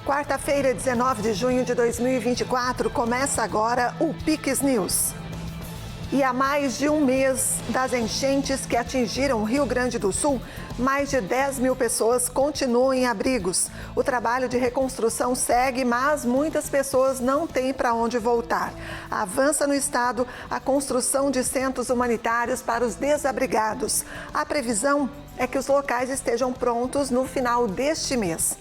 Quarta-feira, 19 de junho de 2024, começa agora o Piques News. E há mais de um mês das enchentes que atingiram o Rio Grande do Sul, mais de 10 mil pessoas continuam em abrigos. O trabalho de reconstrução segue, mas muitas pessoas não têm para onde voltar. Avança no estado a construção de centros humanitários para os desabrigados. A previsão é que os locais estejam prontos no final deste mês.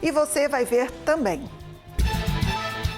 E você vai ver também.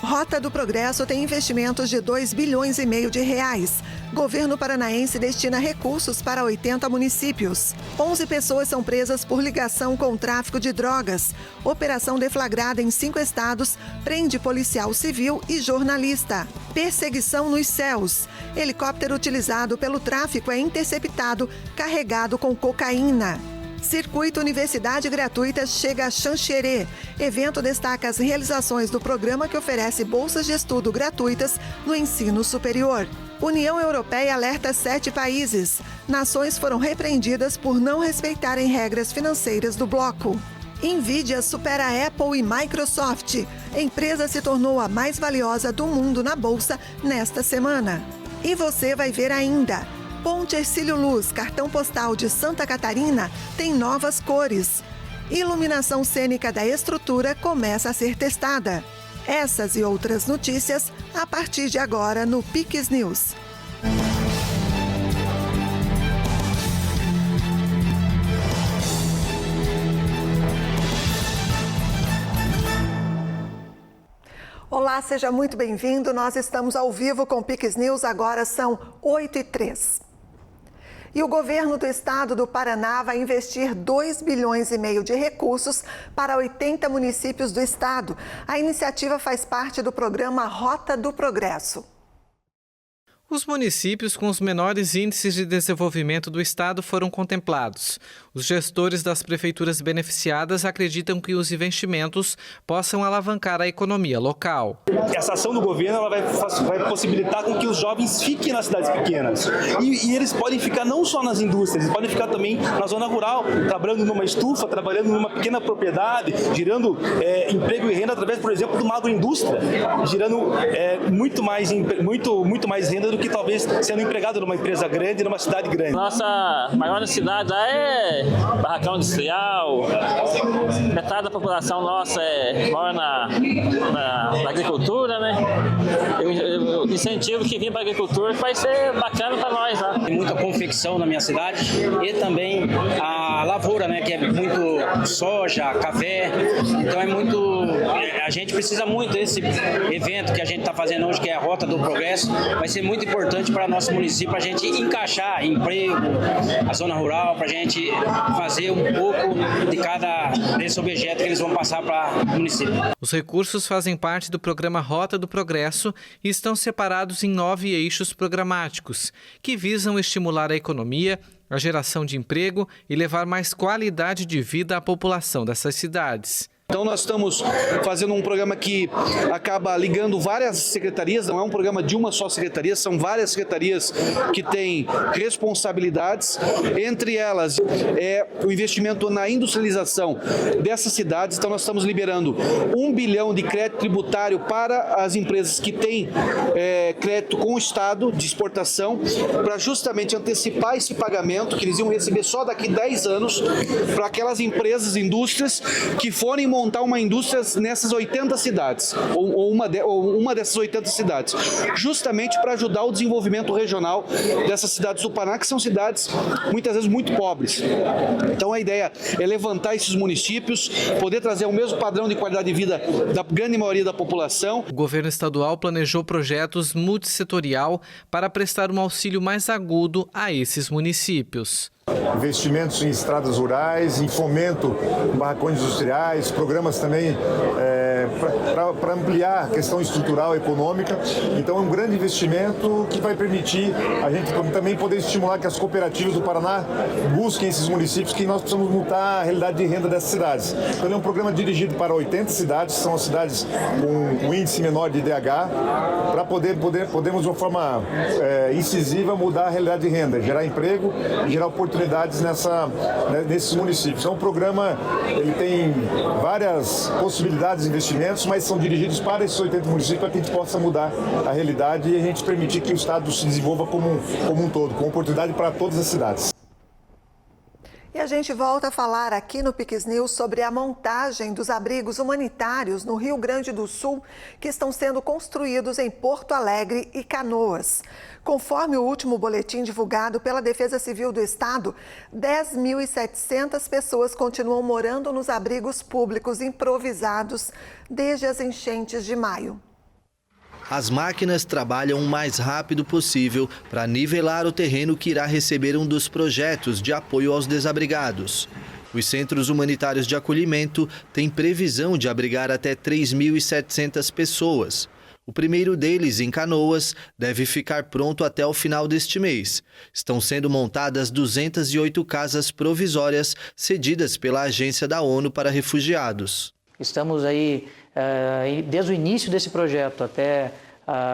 Rota do Progresso tem investimentos de 2,5 bilhões de reais. Governo paranaense destina recursos para 80 municípios. 11 pessoas são presas por ligação com o tráfico de drogas. Operação deflagrada em 5 estados prende policial civil e jornalista. Perseguição nos céus. Helicóptero utilizado pelo tráfico é interceptado, carregado com cocaína. Circuito Universidade Gratuita chega a Xanxerê. Evento destaca as realizações do programa que oferece bolsas de estudo gratuitas no ensino superior. União Europeia alerta 7 países. Nações foram repreendidas por não respeitarem regras financeiras do bloco. Nvidia supera a Apple e Microsoft. A empresa se tornou a mais valiosa do mundo na bolsa nesta semana. E você vai ver ainda. Ponte Hercílio Luz, cartão postal de Santa Catarina, tem novas cores. Iluminação cênica da estrutura começa a ser testada. Essas e outras notícias a partir de agora no Piques News. Olá, seja muito bem-vindo. Nós estamos ao vivo com o Piques News, agora são 8h03. E o governo do estado do Paraná vai investir 2,5 bilhões de recursos para 80 municípios do estado. A iniciativa faz parte do programa Rota do Progresso. Os municípios com os menores índices de desenvolvimento do estado foram contemplados. Os gestores das prefeituras beneficiadas acreditam que os investimentos possam alavancar a economia local. Essa ação do governo ela vai possibilitar com que os jovens fiquem nas cidades pequenas. E eles podem ficar não só nas indústrias, eles podem ficar também na zona rural, trabalhando numa estufa, trabalhando numa pequena propriedade, gerando emprego e renda através, por exemplo, de uma agroindústria, gerando muito mais renda do que talvez sendo empregado numa empresa grande, numa cidade grande. Nossa maior necessidade lá é barracão industrial, metade da população nossa mora na agricultura, né? O incentivo que vem para a agricultura vai ser bacana para nós lá. Tem muita confecção na minha cidade e também a lavoura, né? Que é muito soja, café, então a gente precisa muito desse evento que a gente está fazendo hoje, que é a Rota do Progresso, vai ser muito importante para nosso município, para a gente encaixar emprego, a zona rural, para a gente fazer um pouco de cada desse objeto que eles vão passar para o município. Os recursos fazem parte do programa Rota do Progresso e estão separados em 9 eixos programáticos, que visam estimular a economia, a geração de emprego e levar mais qualidade de vida à população dessas cidades. Então nós estamos fazendo um programa que acaba ligando várias secretarias, não é um programa de uma só secretaria, são várias secretarias que têm responsabilidades, entre elas o investimento na industrialização dessas cidades. Então nós estamos liberando 1 bilhão de crédito tributário para as empresas que têm crédito com o Estado de exportação, para justamente antecipar esse pagamento que eles iam receber só daqui 10 anos para aquelas empresas, indústrias que forem montar uma indústria nessas 80 cidades, ou uma dessas 80 cidades, justamente para ajudar o desenvolvimento regional dessas cidades do Paraná, que são cidades muitas vezes muito pobres. Então a ideia é levantar esses municípios, poder trazer o mesmo padrão de qualidade de vida da grande maioria da população. O governo estadual planejou projetos multissetorial para prestar um auxílio mais agudo a esses municípios. Investimentos em estradas rurais, em fomento de barracões industriais, programas também para ampliar a questão estrutural e econômica. Então é um grande investimento que vai permitir a gente também poder estimular que as cooperativas do Paraná busquem esses municípios, que nós precisamos mudar a realidade de renda dessas cidades. Então é um programa dirigido para 80 cidades, são as cidades com um índice menor de IDH, para podermos de uma forma incisiva mudar a realidade de renda, gerar emprego e gerar oportunidades nesses municípios. Então o programa ele tem várias possibilidades de investimento. investimentos, mas são dirigidos para esses 80 municípios para que a gente possa mudar a realidade e a gente permitir que o Estado se desenvolva como um todo, com oportunidade para todas as cidades. E a gente volta a falar aqui no Piques News sobre a montagem dos abrigos humanitários no Rio Grande do Sul, que estão sendo construídos em Porto Alegre e Canoas. Conforme o último boletim divulgado pela Defesa Civil do Estado, 10.700 pessoas continuam morando nos abrigos públicos improvisados desde as enchentes de maio. As máquinas trabalham o mais rápido possível para nivelar o terreno que irá receber um dos projetos de apoio aos desabrigados. Os centros humanitários de acolhimento têm previsão de abrigar até 3.700 pessoas. O primeiro deles, em Canoas, deve ficar pronto até o final deste mês. Estão sendo montadas 208 casas provisórias cedidas pela Agência da ONU para Refugiados. Estamos aí, desde o início desse projeto até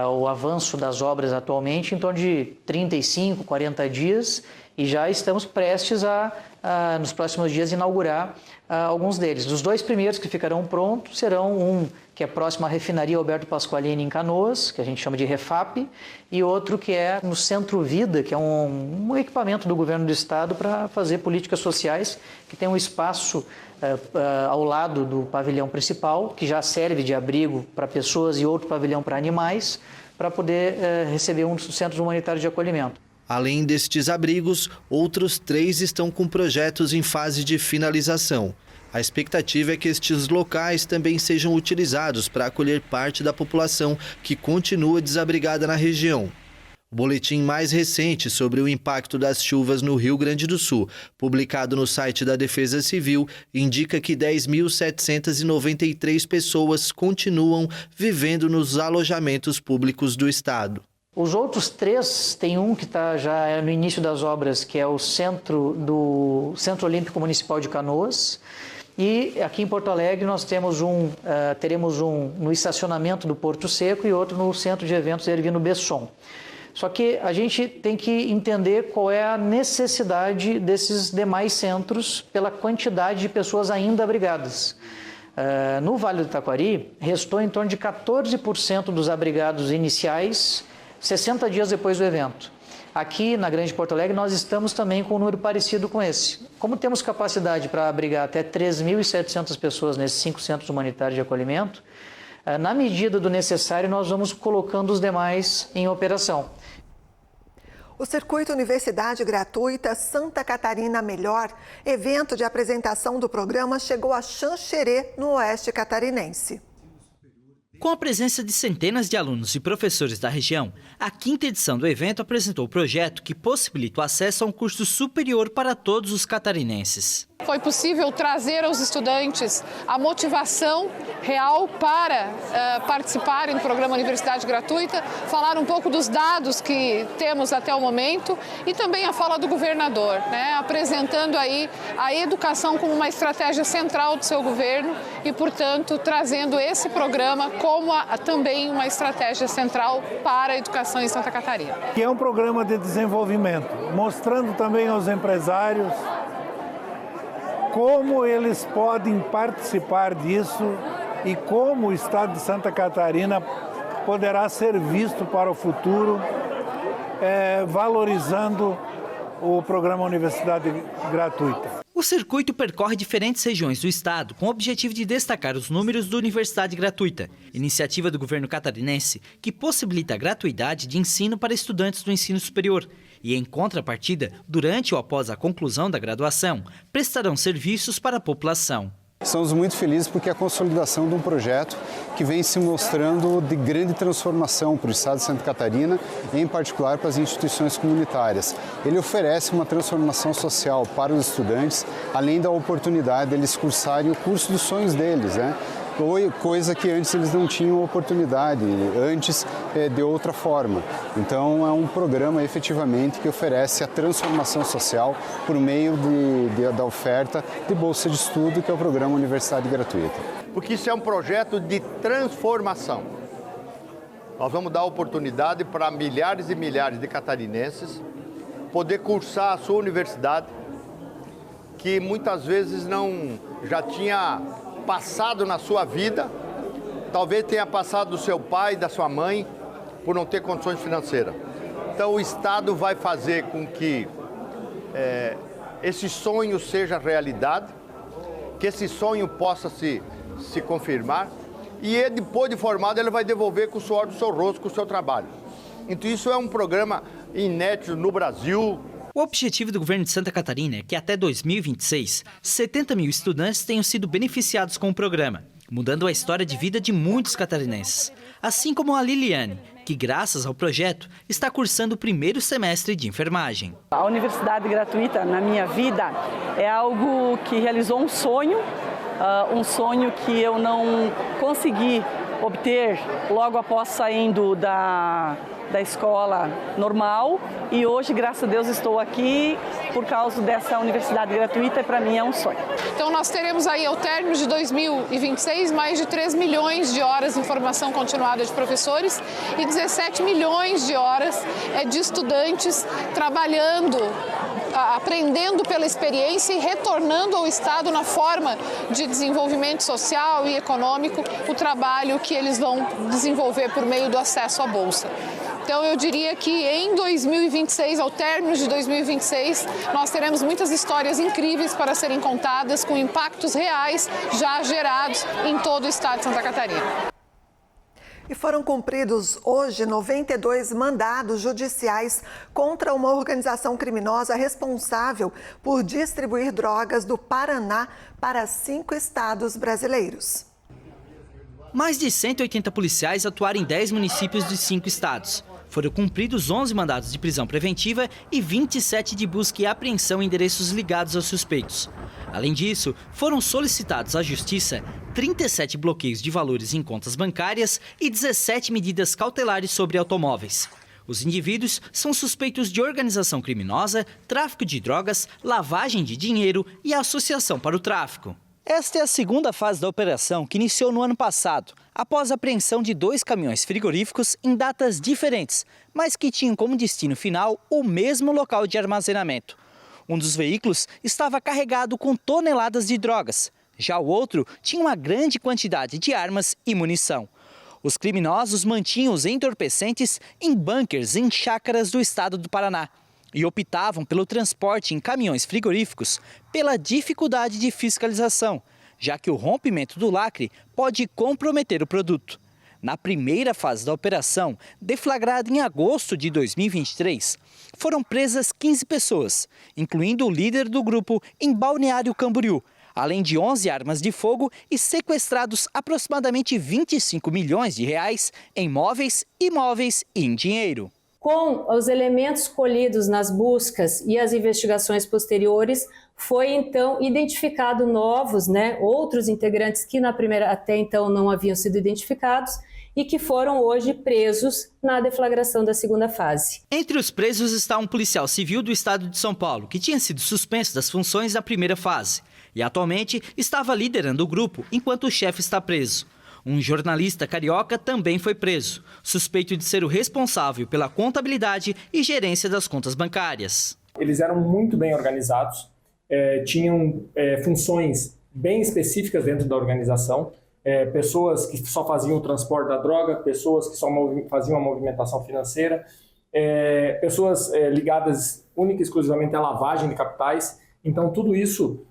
o avanço das obras atualmente, em torno de 35, 40 dias, e já estamos prestes nos próximos dias, inaugurar alguns deles. Dos dois primeiros que ficarão prontos serão um que é próximo à refinaria Alberto Pasqualini em Canoas, que a gente chama de Refap, e outro que é no Centro Vida, que é um equipamento do governo do estado para fazer políticas sociais, que tem um espaço ao lado do pavilhão principal, que já serve de abrigo para pessoas, e outro pavilhão para animais, para poder receber um dos centros humanitários de acolhimento. Além destes abrigos, outros 3 estão com projetos em fase de finalização. A expectativa é que estes locais também sejam utilizados para acolher parte da população que continua desabrigada na região. O boletim mais recente sobre o impacto das chuvas no Rio Grande do Sul, publicado no site da Defesa Civil, indica que 10.793 pessoas continuam vivendo nos alojamentos públicos do estado. Os outros 3, tem um que está já no início das obras, que é o Centro Olímpico Municipal de Canoas. E aqui em Porto Alegre nós teremos um no estacionamento do Porto Seco e outro no Centro de Eventos Ervino Besson. Só que a gente tem que entender qual é a necessidade desses demais centros pela quantidade de pessoas ainda abrigadas. No Vale do Taquari, restou em torno de 14% dos abrigados iniciais 60 dias depois do evento. Aqui na Grande Porto Alegre nós estamos também com um número parecido com esse. Como temos capacidade para abrigar até 3.700 pessoas nesses 5 centros humanitários de acolhimento, na medida do necessário nós vamos colocando os demais em operação. O Circuito Universidade Gratuita Santa Catarina Melhor, evento de apresentação do programa, chegou a Xanxerê, no oeste catarinense. Com a presença de centenas de alunos e professores da região, a 5ª edição do evento apresentou o projeto que possibilita o acesso a um curso superior para todos os catarinenses. Foi possível trazer aos estudantes a motivação real para participarem do programa Universidade Gratuita, falar um pouco dos dados que temos até o momento e também a fala do governador, apresentando aí a educação como uma estratégia central do seu governo e, portanto, trazendo esse programa como também uma estratégia central para a educação em Santa Catarina. Que é um programa de desenvolvimento, mostrando também aos empresários como eles podem participar disso e como o estado de Santa Catarina poderá ser visto para o futuro, valorizando o programa Universidade Gratuita. O circuito percorre diferentes regiões do estado com o objetivo de destacar os números do Universidade Gratuita, iniciativa do governo catarinense que possibilita a gratuidade de ensino para estudantes do ensino superior e, em contrapartida, durante ou após a conclusão da graduação, prestarão serviços para a população. Estamos muito felizes porque é a consolidação de um projeto que vem se mostrando de grande transformação para o estado de Santa Catarina, em particular para as instituições comunitárias. Ele oferece uma transformação social para os estudantes, além da oportunidade deles cursarem o curso dos sonhos deles, coisa que antes eles não tinham oportunidade, antes de outra forma. Então é um programa efetivamente que oferece a transformação social por meio da oferta de bolsa de estudo, que é o programa Universidade Gratuita. Porque isso é um projeto de transformação. Nós vamos dar oportunidade para milhares e milhares de catarinenses poder cursar a sua universidade, que muitas vezes já tinha passado na sua vida talvez tenha passado do seu pai, da sua mãe, por não ter condições financeiras. Então o Estado vai fazer com que esse sonho seja realidade, que esse sonho possa se confirmar, e ele, depois de formado, ele vai devolver com o suor do seu rosto, com o seu trabalho. Então isso é um programa inédito no Brasil. O objetivo do governo de Santa Catarina é que até 2026, 70 mil estudantes tenham sido beneficiados com o programa, mudando a história de vida de muitos catarinenses. Assim como a Liliane, que graças ao projeto está cursando o primeiro semestre de enfermagem. A universidade gratuita na minha vida é algo que realizou um sonho que eu não consegui obter logo após saindo da escola normal, e hoje, graças a Deus, estou aqui por causa dessa universidade gratuita, e para mim é um sonho. Então nós teremos aí ao término de 2026 mais de 3 milhões de horas de formação continuada de professores e 17 milhões de horas de estudantes trabalhando, aprendendo pela experiência e retornando ao Estado na forma de desenvolvimento social e econômico o trabalho que eles vão desenvolver por meio do acesso à Bolsa. Então eu diria que em 2026, ao término de 2026, nós teremos muitas histórias incríveis para serem contadas, com impactos reais já gerados em todo o estado de Santa Catarina. E foram cumpridos hoje 92 mandados judiciais contra uma organização criminosa responsável por distribuir drogas do Paraná para 5 estados brasileiros. Mais de 180 policiais atuaram em 10 municípios de 5 estados. Foram cumpridos 11 mandados de prisão preventiva e 27 de busca e apreensão em endereços ligados aos suspeitos. Além disso, foram solicitados à Justiça 37 bloqueios de valores em contas bancárias e 17 medidas cautelares sobre automóveis. Os indivíduos são suspeitos de organização criminosa, tráfico de drogas, lavagem de dinheiro e associação para o tráfico. Esta é a segunda fase da operação, que iniciou no ano passado, após a apreensão de 2 caminhões frigoríficos em datas diferentes, mas que tinham como destino final o mesmo local de armazenamento. Um dos veículos estava carregado com toneladas de drogas, já o outro tinha uma grande quantidade de armas e munição. Os criminosos mantinham os entorpecentes em bunkers em chácaras do estado do Paraná e optavam pelo transporte em caminhões frigoríficos pela dificuldade de fiscalização, já que o rompimento do lacre pode comprometer o produto. Na primeira fase da operação, deflagrada em agosto de 2023, foram presas 15 pessoas, incluindo o líder do grupo em Balneário Camboriú, além de 11 armas de fogo e sequestrados aproximadamente 25 milhões de reais em móveis, imóveis e em dinheiro. Com os elementos colhidos nas buscas e as investigações posteriores, foi então identificado outros integrantes que até então não haviam sido identificados e que foram hoje presos na deflagração da segunda fase. Entre os presos está um policial civil do estado de São Paulo, que tinha sido suspenso das funções na primeira fase e atualmente estava liderando o grupo enquanto o chefe está preso. Um jornalista carioca também foi preso, suspeito de ser o responsável pela contabilidade e gerência das contas bancárias. Eles eram muito bem organizados, tinham funções bem específicas dentro da organização, pessoas que só faziam o transporte da droga, pessoas que só faziam a movimentação financeira, pessoas ligadas única e exclusivamente à lavagem de capitais. Então tudo isso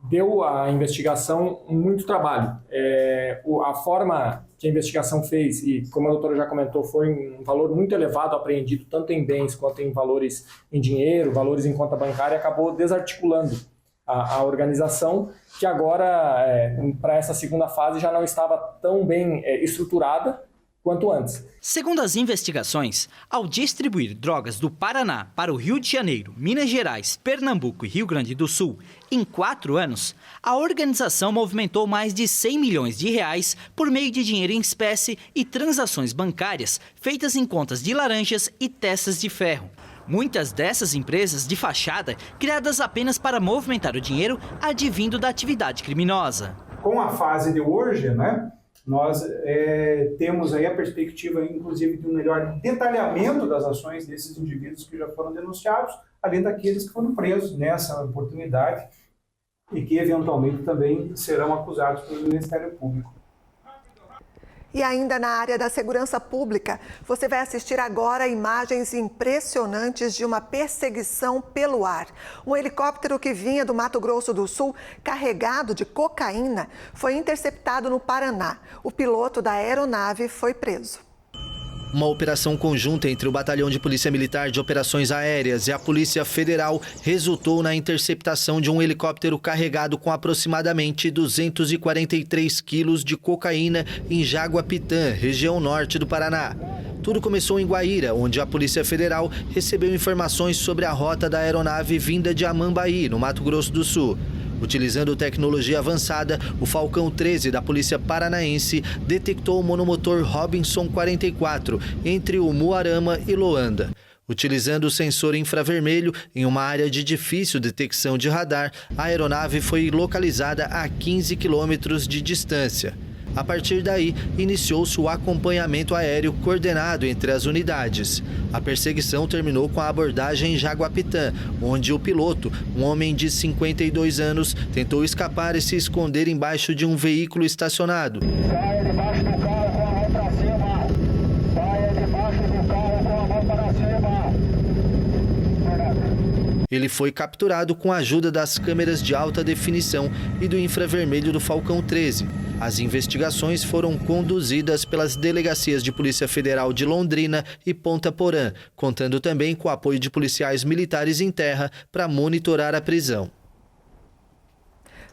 deu à investigação muito trabalho. A forma que a investigação fez, e como a doutora já comentou, foi um valor muito elevado apreendido, tanto em bens quanto em valores em dinheiro, valores em conta bancária, acabou desarticulando a organização, que agora, para essa segunda fase, já não estava tão bem estruturada quanto antes. Segundo as investigações, ao distribuir drogas do Paraná para o Rio de Janeiro, Minas Gerais, Pernambuco e Rio Grande do Sul, em 4 anos, a organização movimentou mais de 100 milhões de reais por meio de dinheiro em espécie e transações bancárias feitas em contas de laranjas e testas de ferro. Muitas dessas empresas de fachada, criadas apenas para movimentar o dinheiro advindo da atividade criminosa. Com a fase de hoje, nós temos aí a perspectiva, inclusive, de um melhor detalhamento das ações desses indivíduos que já foram denunciados, além daqueles que foram presos nessa oportunidade e que, eventualmente, também serão acusados pelo Ministério Público. E ainda na área da segurança pública, você vai assistir agora imagens impressionantes de uma perseguição pelo ar. Um helicóptero que vinha do Mato Grosso do Sul, carregado de cocaína, foi interceptado no Paraná. O piloto da aeronave foi preso. Uma operação conjunta entre o Batalhão de Polícia Militar de Operações Aéreas e a Polícia Federal resultou na interceptação de um helicóptero carregado com aproximadamente 243 quilos de cocaína em Jaguapitã, região norte do Paraná. Tudo começou em Guaíra, onde a Polícia Federal recebeu informações sobre a rota da aeronave vinda de Amambaí, no Mato Grosso do Sul. Utilizando tecnologia avançada, o Falcão 13 da Polícia Paranaense detectou o monomotor Robinson 44 entre o Umuarama e Loanda. Utilizando o sensor infravermelho em uma área de difícil detecção de radar, a aeronave foi localizada a 15 quilômetros de distância. A partir daí, iniciou-se o acompanhamento aéreo coordenado entre as unidades. A perseguição terminou com a abordagem em Jaguapitã, onde o piloto, um homem de 52 anos, tentou escapar e se esconder embaixo de um veículo estacionado. Saia debaixo do carro com a mão para cima. Saia debaixo do carro com a mão para cima. Ele foi capturado com a ajuda das câmeras de alta definição e do infravermelho do Falcão 13. As investigações foram conduzidas pelas delegacias de Polícia Federal de Londrina e Ponta Porã, contando também com o apoio de policiais militares em terra para monitorar a prisão.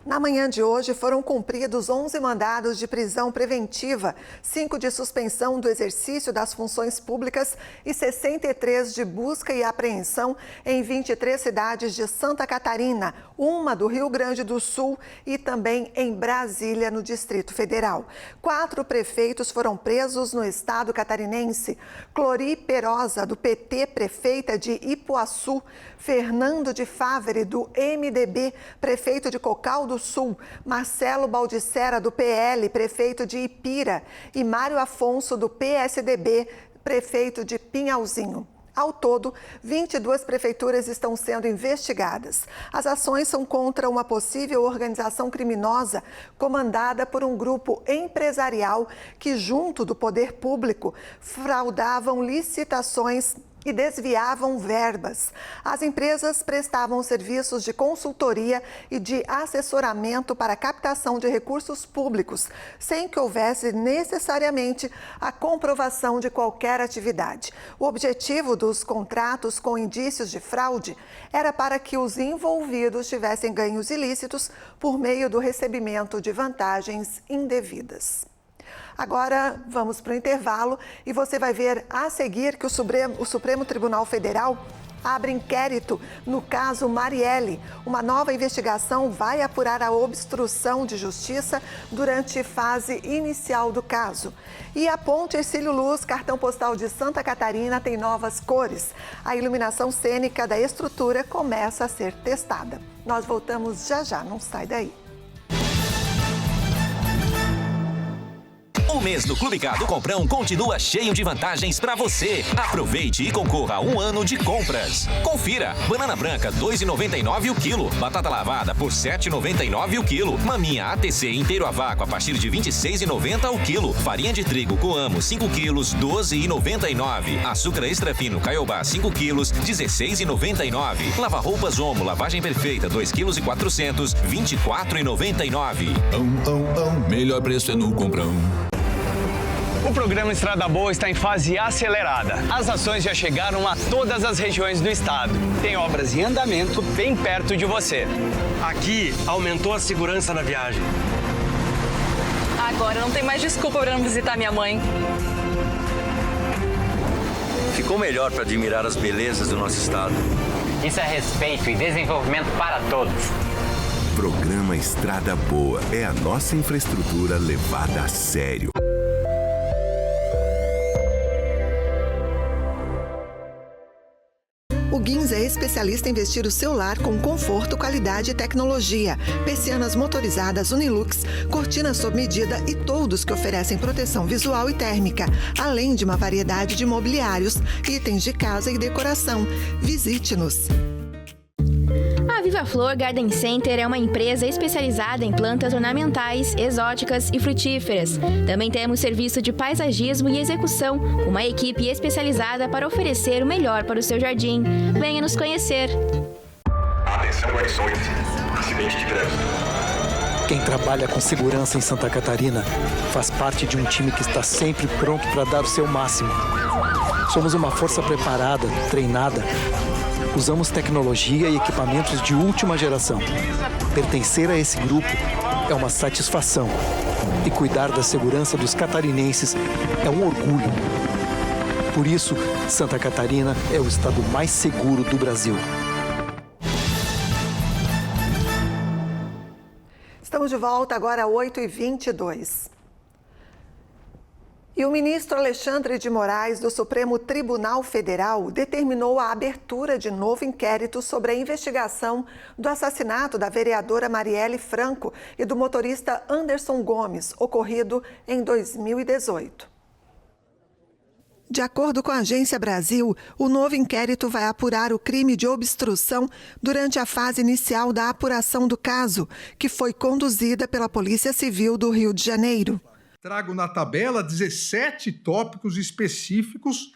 Na manhã de hoje foram cumpridos 11 mandados de prisão preventiva, 5 de suspensão do exercício das funções públicas e 63 de busca e apreensão em 23 cidades de Santa Catarina, uma do Rio Grande do Sul e também em Brasília, no Distrito Federal. 4 prefeitos foram presos no estado catarinense. Clori Perosa, do PT, prefeita de Ipuaçu. Fernando de Favre, do MDB, prefeito de Cocal do Sul. Marcelo Baldissera, do PL, prefeito de Ipira. E Mário Afonso, do PSDB, prefeito de Pinhalzinho. Ao todo, 22 prefeituras estão sendo investigadas. As ações são contra uma possível organização criminosa comandada por um grupo empresarial que, junto do poder público, fraudavam licitações e desviavam verbas. As empresas prestavam serviços de consultoria e de assessoramento para a captação de recursos públicos, sem que houvesse necessariamente a comprovação de qualquer atividade. O objetivo dos contratos com indícios de fraude era para que os envolvidos tivessem ganhos ilícitos por meio do recebimento de vantagens indevidas. Agora vamos para o intervalo e você vai ver a seguir que o Supremo Tribunal Federal abre inquérito no caso Marielle. Uma nova investigação vai apurar a obstrução de justiça durante fase inicial do caso. E a Ponte Hercílio Luz, cartão postal de Santa Catarina, tem novas cores. A iluminação cênica da estrutura começa a ser testada. Nós voltamos já, não sai daí. O mês do Clube Card do Comprão continua cheio de vantagens para você. Aproveite e concorra a 1 ano de compras. Confira: banana branca 2,99 o quilo, batata lavada por 7,99 o quilo, maminha ATC inteiro a vácuo a partir de 26,90 o quilo, farinha de trigo Coamo 5 quilos 12,99, açúcar extra fino Caiobá 5 quilos 16,99, lava-roupas Omo lavagem perfeita 2 quilos e 400 24,99. Melhor preço é no Comprão. O programa Estrada Boa está em fase acelerada. As ações já chegaram a todas as regiões do estado. Tem obras em andamento bem perto de você. Aqui aumentou a segurança na viagem. Agora não tem mais desculpa para não visitar minha mãe. Ficou melhor para admirar as belezas do nosso estado. Isso é respeito e desenvolvimento para todos. Programa Estrada Boa é a nossa infraestrutura levada a sério. O Guins é especialista em vestir o seu lar com conforto, qualidade e tecnologia. Persianas motorizadas Unilux, cortinas sob medida e toldos que oferecem proteção visual e térmica, além de uma variedade de mobiliários, itens de casa e decoração. Visite-nos. A Viva Flor Garden Center é uma empresa especializada em plantas ornamentais, exóticas e frutíferas. Também temos serviço de paisagismo e execução, com uma equipe especializada para oferecer o melhor para o seu jardim. Venha nos conhecer. Atenção, guarnições. Acidente de trânsito. Quem trabalha com segurança em Santa Catarina faz parte de um time que está sempre pronto para dar o seu máximo. Somos uma força preparada, treinada. Usamos tecnologia e equipamentos de última geração. Pertencer a esse grupo é uma satisfação. E cuidar da segurança dos catarinenses é um orgulho. Por isso, Santa Catarina é o estado mais seguro do Brasil. Estamos de volta agora às 8h22. E o ministro Alexandre de Moraes, do Supremo Tribunal Federal, determinou a abertura de novo inquérito sobre a investigação do assassinato da vereadora Marielle Franco e do motorista Anderson Gomes, ocorrido em 2018. De acordo com a Agência Brasil, o novo inquérito vai apurar o crime de obstrução durante a fase inicial da apuração do caso, que foi conduzida pela Polícia Civil do Rio de Janeiro. Trago na tabela 17 tópicos específicos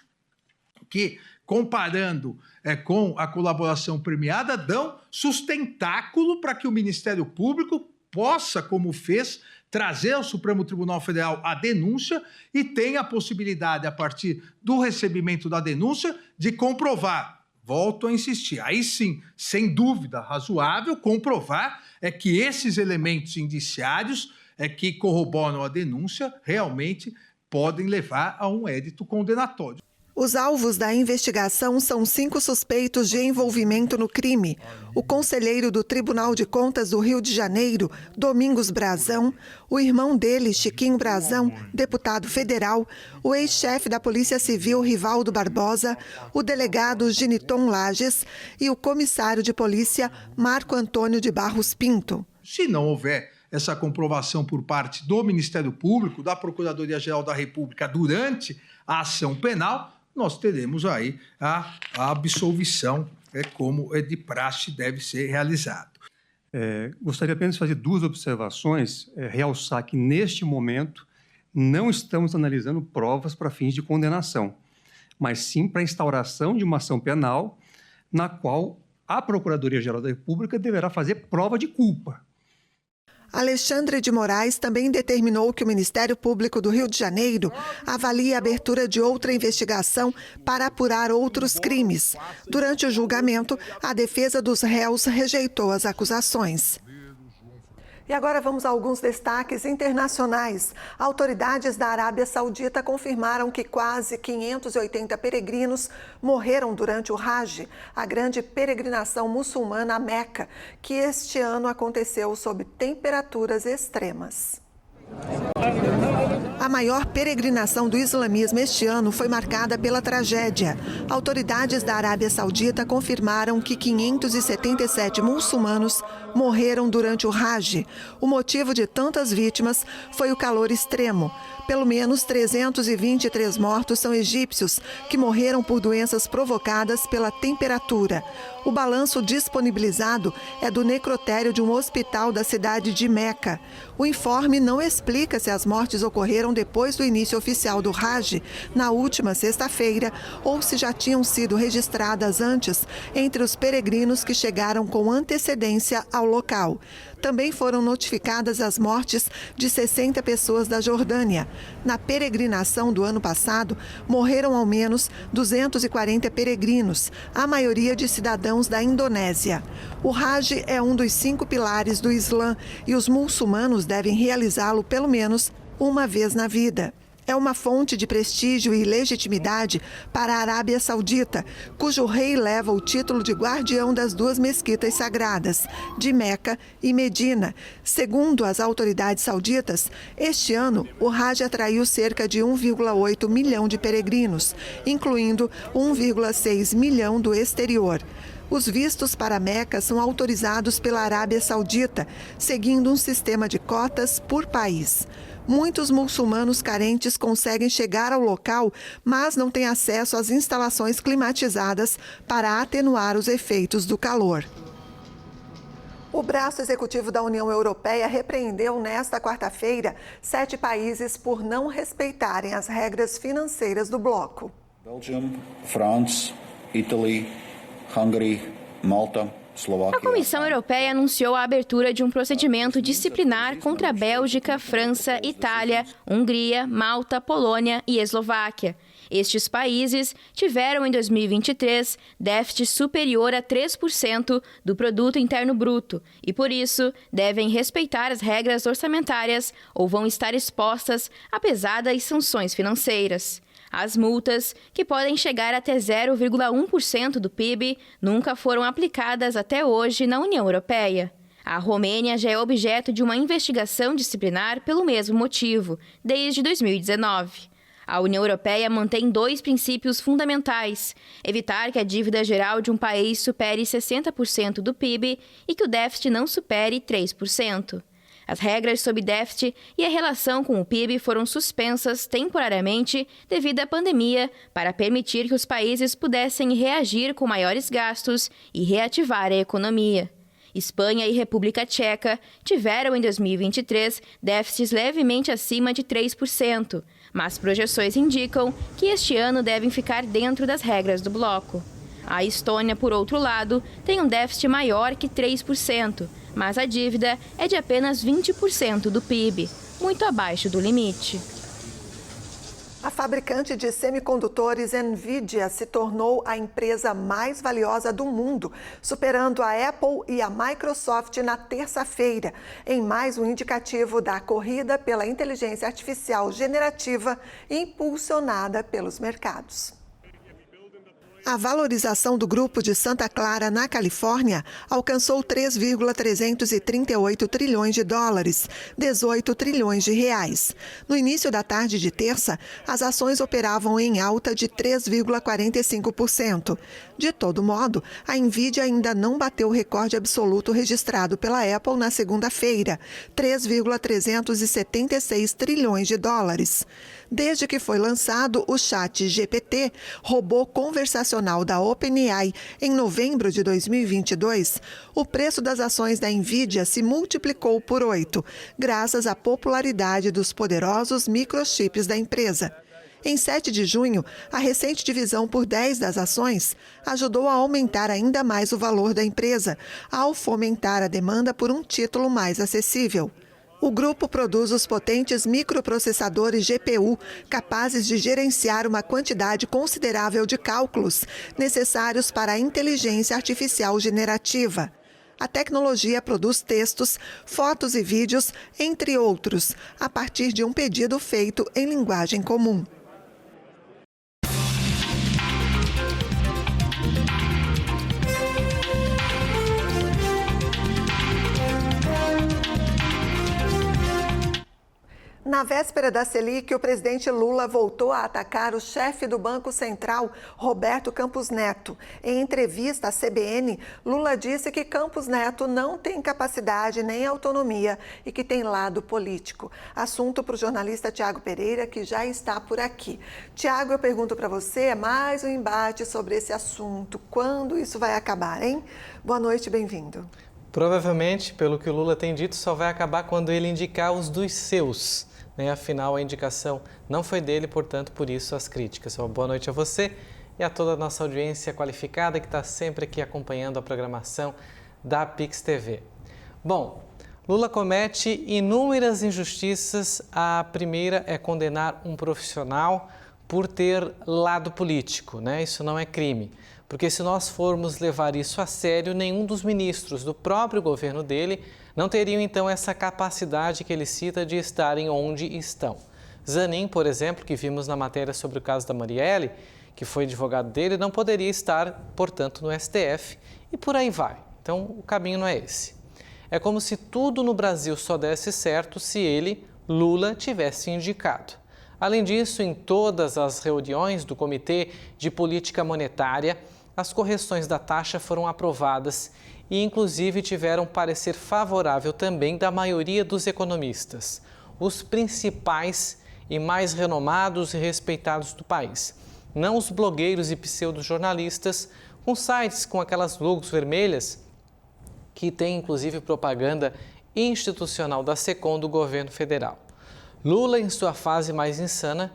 que, comparando com a colaboração premiada, dão sustentáculo para que o Ministério Público possa, como fez, trazer ao Supremo Tribunal Federal a denúncia e tenha a possibilidade, a partir do recebimento da denúncia, de comprovar. Volto a insistir, aí sim, sem dúvida razoável, comprovar que esses elementos indiciários que corroboram a denúncia realmente podem levar a um édito condenatório. Os alvos da investigação são 5 suspeitos de envolvimento no crime. O conselheiro do Tribunal de Contas do Rio de Janeiro, Domingos Brazão, o irmão dele, Chiquinho Brazão, deputado federal, o ex-chefe da Polícia Civil, Rivaldo Barbosa, o delegado Giniton Lages e o comissário de polícia, Marco Antônio de Barros Pinto. Se não houver essa comprovação por parte do Ministério Público, da Procuradoria-Geral da República durante a ação penal, nós teremos aí a absolvição, como de praxe deve ser realizado. Gostaria apenas de fazer 2 observações, realçar que neste momento não estamos analisando provas para fins de condenação, mas sim para a instauração de uma ação penal na qual a Procuradoria-Geral da República deverá fazer prova de culpa. Alexandre de Moraes também determinou que o Ministério Público do Rio de Janeiro avalie a abertura de outra investigação para apurar outros crimes. Durante o julgamento, a defesa dos réus rejeitou as acusações. E agora vamos a alguns destaques internacionais. Autoridades da Arábia Saudita confirmaram que quase 580 peregrinos morreram durante o Hajj, a grande peregrinação muçulmana a Meca, que este ano aconteceu sob temperaturas extremas. A maior peregrinação do islamismo este ano foi marcada pela tragédia. Autoridades da Arábia Saudita confirmaram que 577 muçulmanos morreram durante o Hajj. O motivo de tantas vítimas foi o calor extremo. Pelo menos 323 mortos são egípcios, que morreram por doenças provocadas pela temperatura. O balanço disponibilizado é do necrotério de um hospital da cidade de Meca. O informe não explica se as mortes ocorreram depois do início oficial do Hajj, na última sexta-feira, ou se já tinham sido registradas antes entre os peregrinos que chegaram com antecedência ao local. Também foram notificadas as mortes de 60 pessoas da Jordânia. Na peregrinação do ano passado, morreram ao menos 240 peregrinos, a maioria de cidadãos da Indonésia. O Hajj é um dos 5 pilares do Islã e os muçulmanos devem realizá-lo pelo menos uma vez na vida. É uma fonte de prestígio e legitimidade para a Arábia Saudita, cujo rei leva o título de guardião das 2 mesquitas sagradas, de Meca e Medina. Segundo as autoridades sauditas, este ano o Hajj atraiu cerca de 1,8 milhão de peregrinos, incluindo 1,6 milhão do exterior. Os vistos para Meca são autorizados pela Arábia Saudita, seguindo um sistema de cotas por país. Muitos muçulmanos carentes conseguem chegar ao local, mas não têm acesso às instalações climatizadas para atenuar os efeitos do calor. O braço executivo da União Europeia repreendeu nesta quarta-feira 7 países por não respeitarem as regras financeiras do bloco. Belgium, France, Italy, Hungary, Malta. A Comissão Europeia anunciou a abertura de um procedimento disciplinar contra a Bélgica, França, Itália, Hungria, Malta, Polônia e Eslováquia. Estes países tiveram em 2023 déficit superior a 3% do produto interno bruto e, por isso, devem respeitar as regras orçamentárias ou vão estar expostas a pesadas sanções financeiras. As multas, que podem chegar até 0,1% do PIB, nunca foram aplicadas até hoje na União Europeia. A Romênia já é objeto de uma investigação disciplinar pelo mesmo motivo, desde 2019. A União Europeia mantém 2 princípios fundamentais: evitar que a dívida geral de um país supere 60% do PIB e que o déficit não supere 3%. As regras sobre déficit e a relação com o PIB foram suspensas temporariamente devido à pandemia para permitir que os países pudessem reagir com maiores gastos e reativar a economia. Espanha e República Tcheca tiveram em 2023 déficits levemente acima de 3%, mas projeções indicam que este ano devem ficar dentro das regras do bloco. A Estônia, por outro lado, tem um déficit maior que 3%, mas a dívida é de apenas 20% do PIB, muito abaixo do limite. A fabricante de semicondutores NVIDIA se tornou a empresa mais valiosa do mundo, superando a Apple e a Microsoft na terça-feira, em mais um indicativo da corrida pela inteligência artificial generativa impulsionada pelos mercados. A valorização do grupo de Santa Clara, na Califórnia, alcançou 3,338 trilhões de dólares, 18 trilhões de reais. No início da tarde de terça, as ações operavam em alta de 3,45%. De todo modo, a NVIDIA ainda não bateu o recorde absoluto registrado pela Apple na segunda-feira, 3,376 trilhões de dólares. Desde que foi lançado o ChatGPT, robô conversacional da OpenAI, em novembro de 2022, o preço das ações da NVIDIA se multiplicou por 8, graças à popularidade dos poderosos microchips da empresa. Em 7 de junho, a recente divisão por 10 das ações ajudou a aumentar ainda mais o valor da empresa, ao fomentar a demanda por um título mais acessível. O grupo produz os potentes microprocessadores GPU, capazes de gerenciar uma quantidade considerável de cálculos necessários para a inteligência artificial generativa. A tecnologia produz textos, fotos e vídeos, entre outros, a partir de um pedido feito em linguagem comum. Na véspera da Selic, o presidente Lula voltou a atacar o chefe do Banco Central, Roberto Campos Neto. Em entrevista à CBN, Lula disse que Campos Neto não tem capacidade nem autonomia e que tem lado político. Assunto para o jornalista Tiago Pereira, que já está por aqui. Tiago, eu pergunto para você, mais um embate sobre esse assunto. Quando isso vai acabar, hein? Boa noite, bem-vindo. Provavelmente, pelo que o Lula tem dito, só vai acabar quando ele indicar os dos seus. Afinal, a indicação não foi dele, portanto, por isso as críticas. Uma boa noite a você e a toda a nossa audiência qualificada que está sempre aqui acompanhando a programação da Pix TV. Bom, Lula comete inúmeras injustiças. A primeira é condenar um profissional por ter lado político, Isso não é crime, porque se nós formos levar isso a sério, nenhum dos ministros do próprio governo dele não teriam, então, essa capacidade que ele cita de estarem onde estão. Zanin, por exemplo, que vimos na matéria sobre o caso da Marielle, que foi advogado dele, não poderia estar, portanto, no STF e por aí vai. Então, o caminho não é esse. É como se tudo no Brasil só desse certo se ele, Lula, tivesse indicado. Além disso, em todas as reuniões do Comitê de Política Monetária, as correções da taxa foram aprovadas e, inclusive, tiveram parecer favorável também da maioria dos economistas, os principais e mais renomados e respeitados do país. Não os blogueiros e pseudo-jornalistas com sites com aquelas logos vermelhas que tem inclusive propaganda institucional da SECOM do governo federal. Lula, em sua fase mais insana,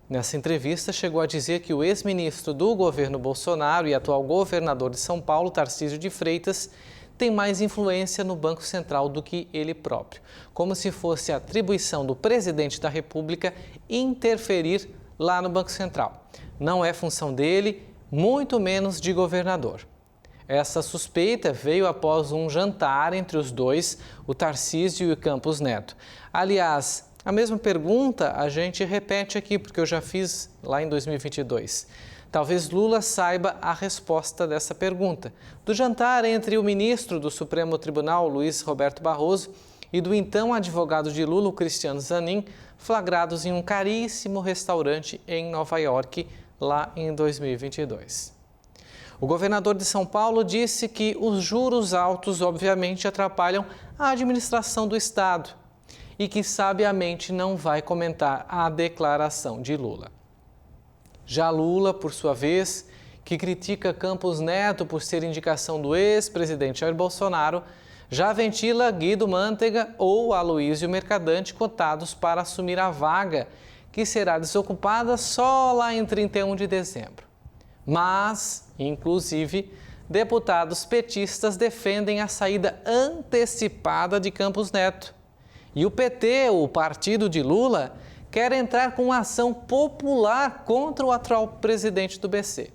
nessa entrevista, chegou a dizer que o ex-ministro do governo Bolsonaro e atual governador de São Paulo, Tarcísio de Freitas, tem mais influência no Banco Central do que ele próprio, como se fosse a atribuição do presidente da República interferir lá no Banco Central. Não é função dele, muito menos de governador. Essa suspeita veio após um jantar entre os dois, o Tarcísio e o Campos Neto. Aliás, a mesma pergunta a gente repete aqui, porque eu já fiz lá em 2022. Talvez Lula saiba a resposta dessa pergunta. Do jantar entre o ministro do Supremo Tribunal, Luiz Roberto Barroso, e do então advogado de Lula, Cristiano Zanin, flagrados em um caríssimo restaurante em Nova York, lá em 2022. O governador de São Paulo disse que os juros altos, obviamente, atrapalham a administração do Estado e que, sabiamente, não vai comentar a declaração de Lula. Já Lula, por sua vez, que critica Campos Neto por ser indicação do ex-presidente Jair Bolsonaro, já ventila Guido Mantega ou Aloysio Mercadante cotados para assumir a vaga, que será desocupada só lá em 31 de dezembro. Mas, inclusive, deputados petistas defendem a saída antecipada de Campos Neto. E o PT, o partido de Lula, quer entrar com uma ação popular contra o atual presidente do BC.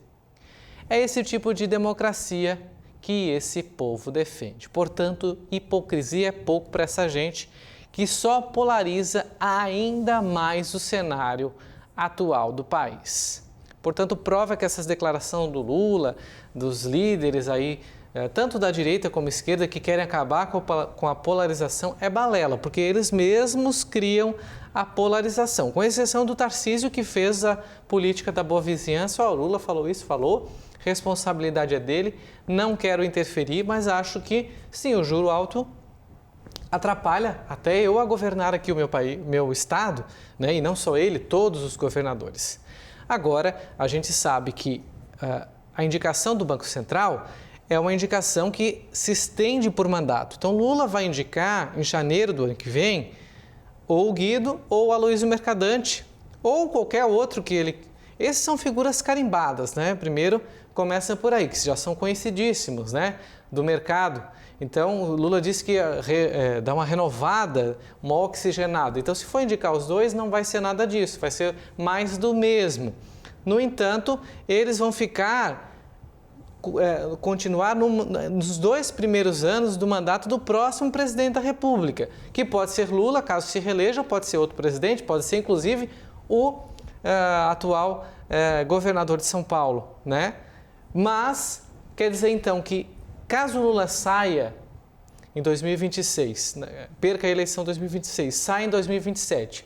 É esse tipo de democracia que esse povo defende. Portanto, hipocrisia é pouco para essa gente que só polariza ainda mais o cenário atual do país. Portanto, prova que essas declarações do Lula, dos líderes aí, tanto da direita como esquerda, que querem acabar com a polarização, é balela, porque eles mesmos criam a polarização, com exceção do Tarcísio, que fez a política da boa vizinhança. O Lula falou isso, responsabilidade é dele, não quero interferir, mas acho que, sim, o juro alto atrapalha até eu a governar aqui o meu país, meu estado, né? E não só ele, todos os governadores. Agora, a gente sabe que a indicação do Banco Central é uma indicação que se estende por mandato. Então, Lula vai indicar, em janeiro do ano que vem, ou o Guido ou o Aloysio Mercadante, ou qualquer outro que ele... Esses são figuras carimbadas, né? Primeiro, começa por aí, que já são conhecidíssimos, né? Do mercado. Então, o Lula disse que ia dar uma renovada, uma oxigenada. Então, se for indicar os dois, não vai ser nada disso, vai ser mais do mesmo. No entanto, eles vão continuar nos 2 primeiros anos do mandato do próximo presidente da República, que pode ser Lula, caso se reeleja, pode ser outro presidente, pode ser, inclusive, o atual governador de São Paulo, né? Mas, quer dizer, então, que caso Lula saia em 2026, perca a eleição em 2026, saia em 2027,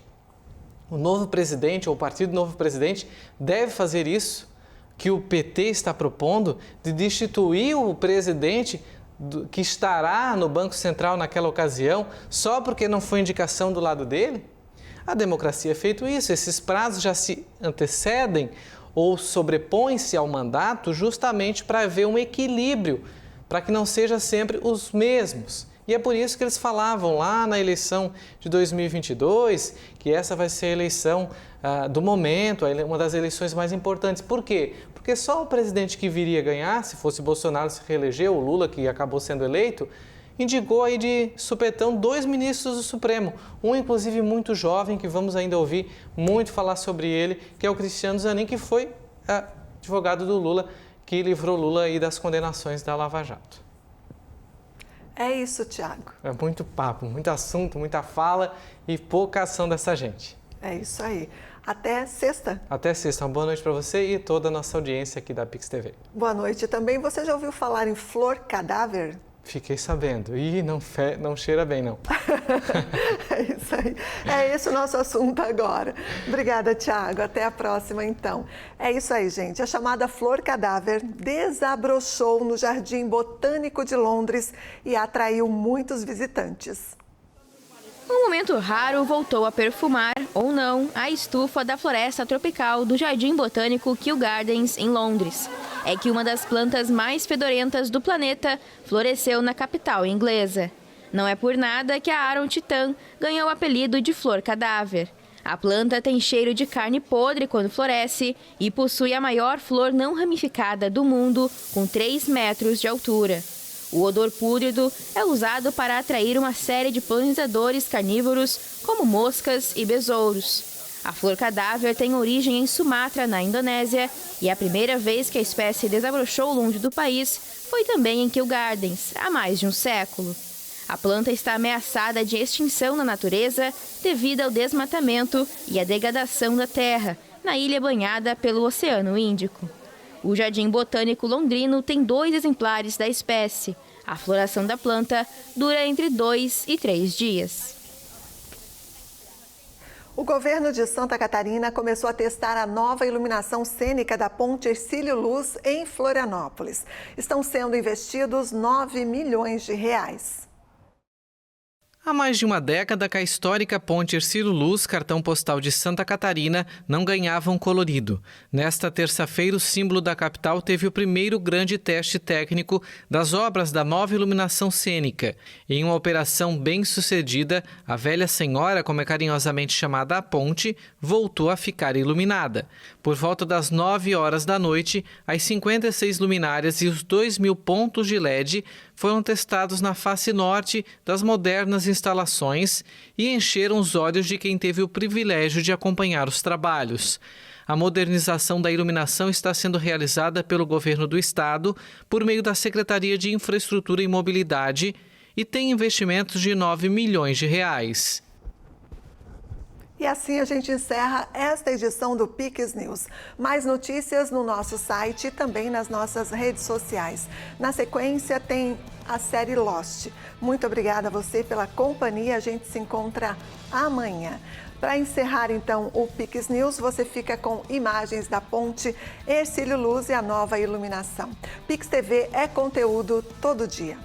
o novo presidente, ou o partido do novo presidente, deve fazer isso que o PT está propondo, de destituir o presidente que estará no Banco Central naquela ocasião, só porque não foi indicação do lado dele? A democracia é feito isso, esses prazos já se antecedem ou sobrepõem-se ao mandato justamente para haver um equilíbrio, para que não sejam sempre os mesmos. E é por isso que eles falavam lá na eleição de 2022 que essa vai ser a eleição do momento, uma das eleições mais importantes. Por quê? Porque só o presidente que viria ganhar, se fosse Bolsonaro se reelegeu, o Lula, que acabou sendo eleito, indicou aí de supetão 2 ministros do Supremo, um inclusive muito jovem, que vamos ainda ouvir muito falar sobre ele, que é o Cristiano Zanin, que foi advogado do Lula, que livrou Lula aí das condenações da Lava Jato. É isso, Tiago. É muito papo, muito assunto, muita fala e pouca ação dessa gente. É isso aí. Até sexta. Até sexta. Uma boa noite para você e toda a nossa audiência aqui da Pix TV. Boa noite também. Você já ouviu falar em flor cadáver? Fiquei sabendo. Ih, não cheira bem, não. É isso aí. É esse o nosso assunto agora. Obrigada, Tiago. Até a próxima, então. É isso aí, gente. A chamada flor cadáver desabrochou no Jardim Botânico de Londres e atraiu muitos visitantes. Um momento raro voltou a perfumar, ou não, a estufa da floresta tropical do Jardim Botânico Kew Gardens, em Londres. é que uma das plantas mais fedorentas do planeta floresceu na capital inglesa. Não é por nada que a Aron Titan ganhou o apelido de flor cadáver. A planta tem cheiro de carne podre quando floresce e possui a maior flor não ramificada do mundo, com 3 metros de altura. O odor pútrido é usado para atrair uma série de polinizadores carnívoros, como moscas e besouros. A flor cadáver tem origem em Sumatra, na Indonésia, e a primeira vez que a espécie desabrochou longe do país foi também em Kew Gardens, há mais de um século. A planta está ameaçada de extinção na natureza devido ao desmatamento e à degradação da terra, na ilha banhada pelo Oceano Índico. O Jardim Botânico Londrino tem 2 exemplares da espécie. A floração da planta dura entre 2 e 3 dias. O governo de Santa Catarina começou a testar a nova iluminação cênica da Ponte Hercílio Luz em Florianópolis. Estão sendo investidos R$9 milhões. Há mais de uma década que a histórica Ponte Hercílio Luz, cartão postal de Santa Catarina, não ganhava um colorido. Nesta terça-feira, o símbolo da capital teve o primeiro grande teste técnico das obras da nova iluminação cênica. Em uma operação bem-sucedida, a velha senhora, como é carinhosamente chamada a ponte, voltou a ficar iluminada. Por volta das 9 horas da noite, as 56 luminárias e os 2.000 pontos de LED foram testados na face norte das modernas instalações e encheram os olhos de quem teve o privilégio de acompanhar os trabalhos. A modernização da iluminação está sendo realizada pelo governo do estado por meio da Secretaria de Infraestrutura e Mobilidade e tem investimentos de R$9 milhões. E assim a gente encerra esta edição do Piques News. Mais notícias no nosso site e também nas nossas redes sociais. Na sequência tem a série Lost. Muito obrigada a você pela companhia. A gente se encontra amanhã. Para encerrar então o Piques News, você fica com imagens da Ponte Hercílio Luz e a nova iluminação. Pix TV é conteúdo todo dia.